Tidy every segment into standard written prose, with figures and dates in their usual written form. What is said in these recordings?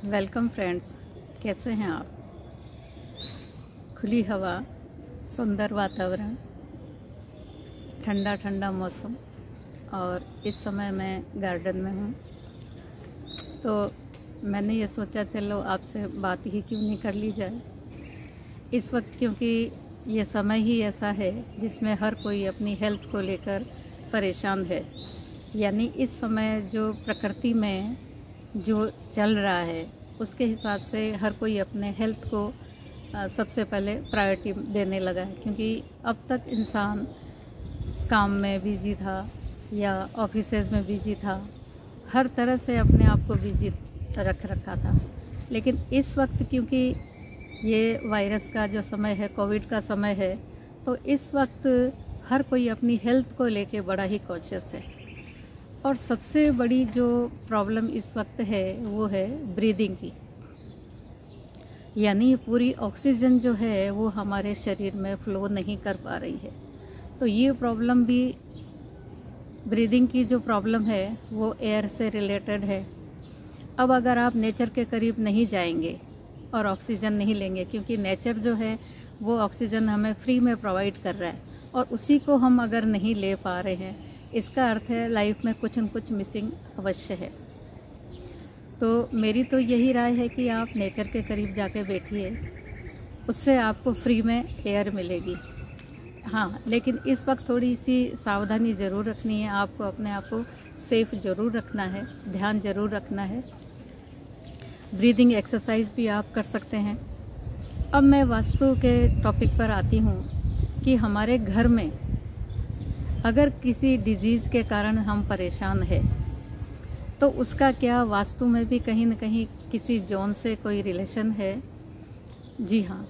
Welcome friends, कैसे हैं आप। खुली हवा, सुंदर वातावरण, ठंडा ठंडा मौसम और इस समय मैं गार्डन में हूँ। तो मैंने ये सोचा चलो आपसे बात ही क्यों नहीं कर ली जाए इस वक्त, क्योंकि ये समय ही ऐसा है जिसमें हर कोई अपनी हेल्थ को लेकर परेशान है। यानी इस समय जो प्रकृति में जो चल रहा है उसके हिसाब से हर कोई अपने हेल्थ को सबसे पहले प्रायोरिटी देने लगा है, क्योंकि अब तक इंसान काम में बिजी था या ऑफिसेज में बिजी था, हर तरह से अपने आप को बिजी रख रखा था। लेकिन इस वक्त क्योंकि ये वायरस का जो समय है, कोविड का समय है, तो इस वक्त हर कोई अपनी हेल्थ को लेके बड़ा ही कॉन्शियस है। और सबसे बड़ी जो प्रॉब्लम इस वक्त है वो है ब्रीदिंग की। यानी पूरी ऑक्सीजन जो है वो हमारे शरीर में फ़्लो नहीं कर पा रही है। तो ये प्रॉब्लम भी, ब्रीदिंग की जो प्रॉब्लम है वो एयर से रिलेटेड है। अब अगर आप नेचर के करीब नहीं जाएंगे और ऑक्सीजन नहीं लेंगे, क्योंकि नेचर जो है वो ऑक्सीजन हमें फ्री में प्रोवाइड कर रहा है, और उसी को हम अगर नहीं ले पा रहे हैं, इसका अर्थ है लाइफ में कुछ न कुछ मिसिंग अवश्य है। तो मेरी तो यही राय है कि आप नेचर के करीब जाके बैठिए, उससे आपको फ्री में एयर मिलेगी। हाँ, लेकिन इस वक्त थोड़ी सी सावधानी ज़रूर रखनी है, आपको अपने आप को सेफ ज़रूर रखना है, ध्यान ज़रूर रखना है। ब्रीदिंग एक्सरसाइज भी आप कर सकते हैं। अब मैं वास्तु के टॉपिक पर आती हूँ कि हमारे घर में अगर किसी डिजीज़ के कारण हम परेशान हैं तो उसका क्या वास्तु में भी कहीं न कहीं किसी जोन से कोई रिलेशन है। जी हाँ,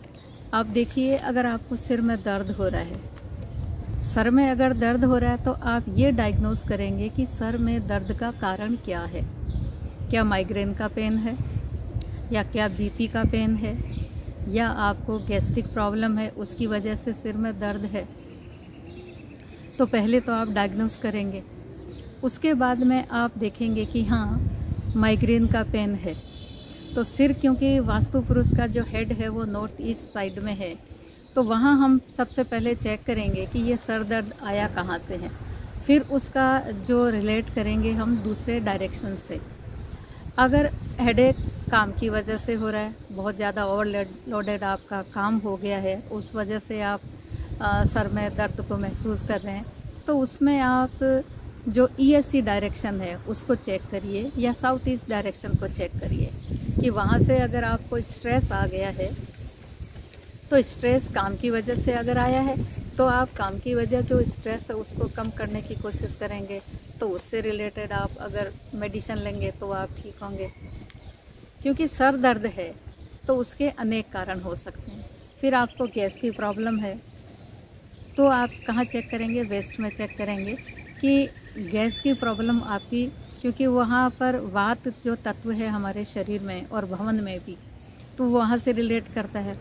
आप देखिए, अगर आपको सिर में दर्द हो रहा है, सर में अगर दर्द हो रहा है, तो आप ये डायग्नोस करेंगे कि सर में दर्द का कारण क्या है। क्या माइग्रेन का पेन है, या क्या बीपी का पेन है, या आपको गैस्ट्रिक प्रॉब्लम है उसकी वजह से सिर में दर्द है। तो पहले तो आप डायग्नोस करेंगे, उसके बाद में आप देखेंगे कि हाँ माइग्रेन का पेन है। तो सिर, क्योंकि वास्तु पुरुष का जो हेड है वो नॉर्थ ईस्ट साइड में है, तो वहाँ हम सबसे पहले चेक करेंगे कि ये सर दर्द आया कहाँ से है। फिर उसका जो रिलेट करेंगे हम दूसरे डायरेक्शन से। अगर हेडेक काम की वजह से हो रहा है, बहुत ज़्यादा ओवरलोडेड आपका काम हो गया है, उस वजह से आप सर में दर्द को महसूस कर रहे हैं, तो उसमें आप जो ESC डायरेक्शन है उसको चेक करिए, या साउथ ईस्ट डायरेक्शन को चेक करिए कि वहाँ से अगर आपको स्ट्रेस आ गया है, तो स्ट्रेस काम की वजह से अगर आया है तो आप काम की वजह जो स्ट्रेस है उसको कम करने की कोशिश करेंगे, तो उससे रिलेटेड आप अगर मेडिसिन लेंगे तो आप ठीक होंगे। क्योंकि सर दर्द है तो उसके अनेक कारण हो सकते हैं। फिर आपको गैस की प्रॉब्लम है, तो आप कहाँ चेक करेंगे, वेस्ट में चेक करेंगे कि गैस की प्रॉब्लम आपकी, क्योंकि वहाँ पर वात जो तत्व है हमारे शरीर में और भवन में भी, तो वहाँ से रिलेट करता है।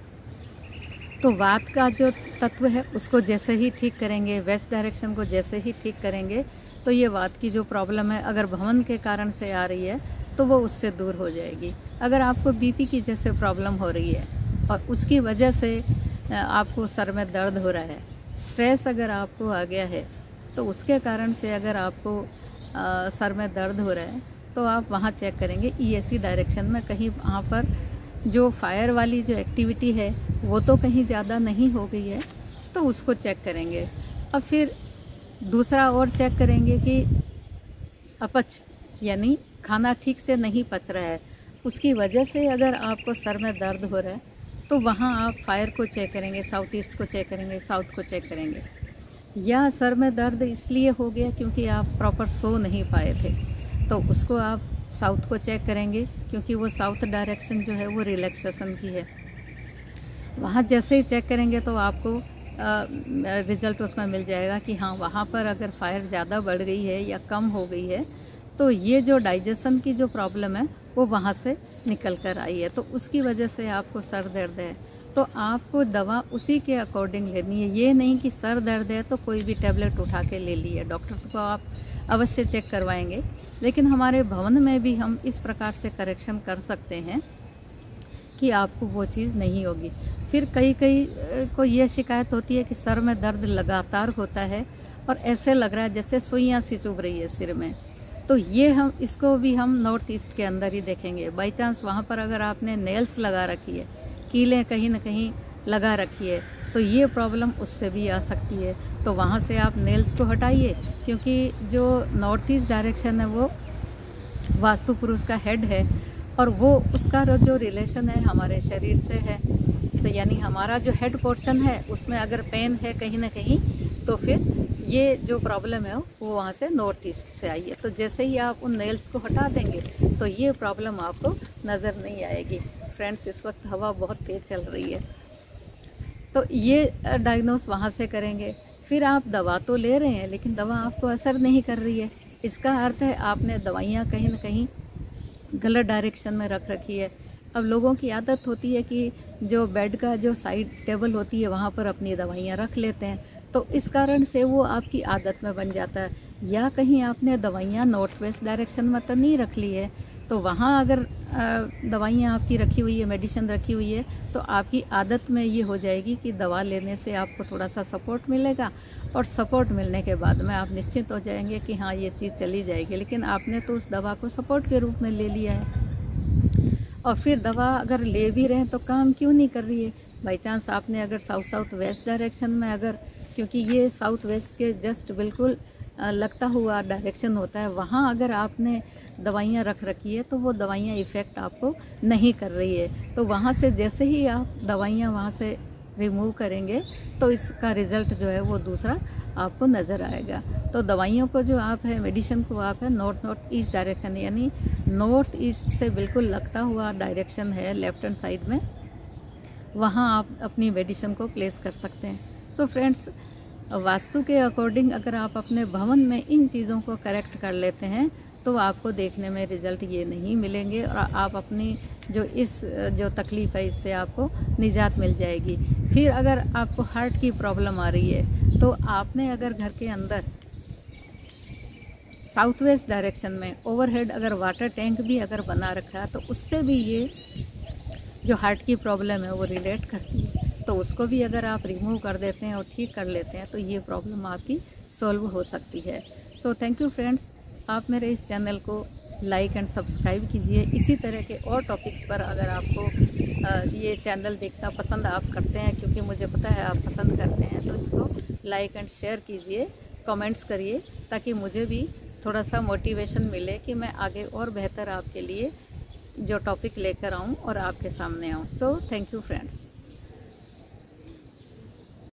तो वात का जो तत्व है उसको जैसे ही ठीक करेंगे, वेस्ट डायरेक्शन को जैसे ही ठीक करेंगे, तो ये वात की जो प्रॉब्लम है अगर भवन के कारण से आ रही है तो वो उससे दूर हो जाएगी। अगर आपको बीपी की जैसे प्रॉब्लम हो रही है और उसकी वजह से आपको सर में दर्द हो रहा है, स्ट्रेस अगर आपको आ गया है, तो उसके कारण से अगर आपको सर में दर्द हो रहा है, तो आप वहाँ चेक करेंगे ESC डायरेक्शन में, कहीं वहाँ पर जो फायर वाली जो एक्टिविटी है वो तो कहीं ज़्यादा नहीं हो गई है, तो उसको चेक करेंगे। और फिर दूसरा और चेक करेंगे कि अपच, यानी खाना ठीक से नहीं पच रहा है, उसकी वजह से अगर आपको सर में दर्द हो रहा है, तो वहाँ आप फायर को चेक करेंगे, साउथ ईस्ट को चेक करेंगे, साउथ को चेक करेंगे। या सर में दर्द इसलिए हो गया क्योंकि आप प्रॉपर सो नहीं पाए थे, तो उसको आप साउथ को चेक करेंगे, क्योंकि वो साउथ डायरेक्शन जो है वो रिलैक्सेशन की है। वहाँ जैसे ही चेक करेंगे तो आपको रिज़ल्ट उसमें मिल जाएगा कि हाँ वहाँ पर अगर फायर ज़्यादा बढ़ गई है या कम हो गई है, तो ये जो डाइजेशन की जो प्रॉब्लम है वो वहाँ से निकल कर आई है, तो उसकी वजह से आपको सर दर्द है। तो आपको दवा उसी के अकॉर्डिंग लेनी है। ये नहीं कि सर दर्द है तो कोई भी टैबलेट उठा के ले ली है। डॉक्टर को आप अवश्य चेक करवाएंगे लेकिन हमारे भवन में भी हम इस प्रकार से करेक्शन कर सकते हैं कि आपको वो चीज़ नहीं होगी। फिर कई को ये शिकायत होती है कि सर में दर्द लगातार होता है और ऐसे लग रहा है जैसे सुइयाँ सी चुभ रही है सिर में। तो ये हम इसको भी हम नॉर्थ ईस्ट के अंदर ही देखेंगे। बाई चांस वहाँ पर अगर आपने नेल्स लगा रखी है, कीलें कहीं ना कहीं लगा रखी है, तो ये प्रॉब्लम उससे भी आ सकती है। तो वहाँ से आप नेल्स को हटाइए, क्योंकि जो नॉर्थ ईस्ट डायरेक्शन है वो वास्तु पुरुष का हेड है और वो उसका जो रिलेशन है हमारे शरीर से है। तो यानी हमारा जो हेड पोर्शन है उसमें अगर पेन है कहीं ना कहीं, तो फिर ये जो प्रॉब्लम है वो वहाँ से नॉर्थ ईस्ट से आई है। तो जैसे ही आप उन नेल्स को हटा देंगे तो ये प्रॉब्लम आपको नज़र नहीं आएगी। फ्रेंड्स, इस वक्त हवा बहुत तेज़ चल रही है, तो ये डायग्नोस वहाँ से करेंगे। फिर आप दवा तो ले रहे हैं लेकिन दवा आपको असर नहीं कर रही है, इसका अर्थ है आपने दवाइयाँ कहीं ना कहीं गलत डायरेक्शन में रख रखी है। अब लोगों की आदत होती है कि जो बेड का जो साइड टेबल होती है वहाँ पर अपनी दवाइयाँ रख लेते हैं, तो इस कारण से वो आपकी आदत में बन जाता है। या कहीं आपने दवाइयाँ नॉर्थ वेस्ट डायरेक्शन में तो नहीं रख ली है, तो वहाँ अगर दवाइयाँ आपकी रखी हुई है, मेडिसिन रखी हुई है, तो आपकी आदत में ये हो जाएगी कि दवा लेने से आपको थोड़ा सा सपोर्ट मिलेगा और सपोर्ट मिलने के बाद में आप निश्चित हो जाएंगे कि हाँ ये चीज़ चली जाएगी। लेकिन आपने तो उस दवा को सपोर्ट के रूप में ले लिया है और फिर दवा अगर ले भी रहे हैं तो काम क्यों नहीं कर रही है। बाई चांस आपने अगर साउथ वेस्ट डायरेक्शन में अगर, क्योंकि ये साउथ वेस्ट के जस्ट बिल्कुल लगता हुआ डायरेक्शन होता है, वहाँ अगर आपने दवाइयाँ रख रखी है तो वो दवाइयाँ इफ़ेक्ट आपको नहीं कर रही है। तो वहाँ से जैसे ही आप दवाइयाँ वहाँ से रिमूव करेंगे तो इसका रिज़ल्ट जो है वो दूसरा आपको नज़र आएगा। तो दवाइयों को जो आप है, मेडिसिन को आप है नॉर्थ ईस्ट डायरेक्शन, यानी नॉर्थ ईस्ट से बिल्कुल लगता हुआ डायरेक्शन है लेफ्ट हैंड साइड में, वहाँ आप अपनी मेडिसिन को प्लेस कर सकते हैं। सो फ्रेंड्स, वास्तु के अकॉर्डिंग अगर आप अपने भवन में इन चीज़ों को करेक्ट कर लेते हैं तो आपको देखने में रिज़ल्ट ये नहीं मिलेंगे और आप अपनी जो तकलीफ़ है इससे आपको निजात मिल जाएगी। फिर अगर आपको हार्ट की प्रॉब्लम आ रही है तो आपने अगर घर के अंदर साउथ वेस्ट डायरेक्शन में ओवरहेड अगर वाटर टैंक भी अगर बना रखा है तो उससे भी ये जो हार्ट की प्रॉब्लम है वो रिलेट करती है। तो उसको भी अगर आप रिमूव कर देते हैं और ठीक कर लेते हैं तो ये प्रॉब्लम आपकी सॉल्व हो सकती है। सो थैंक यू फ्रेंड्स, आप मेरे इस चैनल को लाइक एंड सब्सक्राइब कीजिए। इसी तरह के और टॉपिक्स पर अगर आपको ये चैनल देखना पसंद आप करते हैं, क्योंकि मुझे पता है आप पसंद करते हैं, तो इसको लाइक एंड शेयर कीजिए, कमेंट्स करिए, ताकि मुझे भी थोड़ा सा मोटिवेशन मिले कि मैं आगे और बेहतर आपके लिए जो टॉपिक लेकर आऊँ और आपके सामने आऊँ। So thank you friends.